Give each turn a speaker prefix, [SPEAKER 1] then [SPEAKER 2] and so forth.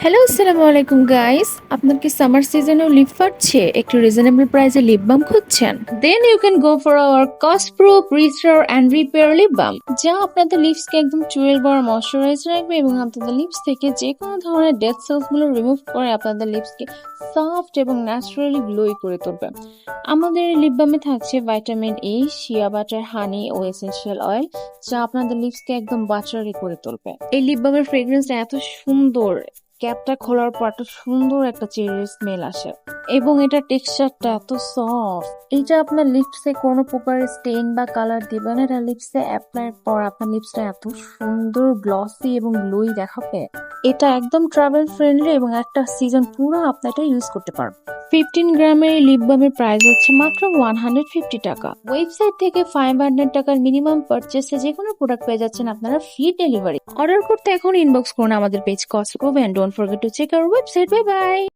[SPEAKER 1] Hello, আসসালামু আলাইকুম guys. আপনার কি সামার সিজনেও লিপ ফাটছে? একটু রিজনেবল প্রাইসে লিপ বাম খুঁজছেন? Then you can go for our cost proof restore and repair lip balm, যা আপনাদের লিপসকে একদম 12 বার ময়শ্চারাইজ রাখবে এবং আপনাদের লিপস থেকে যে কোনো ধরনের ডেড সেলস গুলো রিমুভ করে আপনাদের লিপসকে সফট এবং ন্যাচারালি গ্লোই করে তুলবে। আমাদের লিপ বামে থাকছে ভাইটামিন ই, শিয়া বাটার, হানি ও এসেনশিয়াল অয়েল, যা আপনাদের লিপসকে একদম বাটারি করে তুলবে। এই লিপ বামের ফ্রেগ্রেন্সটা এত সুন্দর, ক্যাপটা খোলার পর এত সুন্দর একটা চেরির স্মেল আসে এবং এটার টেক্সচারটা এত সফট। এটা আপনার লিপসে কোনো প্রকার স্টেইন বা কালার দিবে না। এটা লিপসে অ্যাপ্লাই পর আপনার লিপসটা এত সুন্দর গ্লসি এবং গ্লোই দেখাবে। এটা একদম ট্রাভেল ফ্রেন্ডলি এবং একটা সিজন পুরো আপনি এটা ইউজ করতে পারবেন। 15 গ্রামের এই লিপ বামের প্রাইস হচ্ছে মাত্র 150 টাকা। ওয়েবসাইট থেকে 500 টাকার মিনিমাম পারচেসে যে কোনো প্রোডাক্ট পেয়ে যাচ্ছেন আপনারা ফ্রি ডেলিভারি। অর্ডার করতে এখন ইনবক্স করুন আমাদের page Costco, and don't forget to check our website. Bye bye.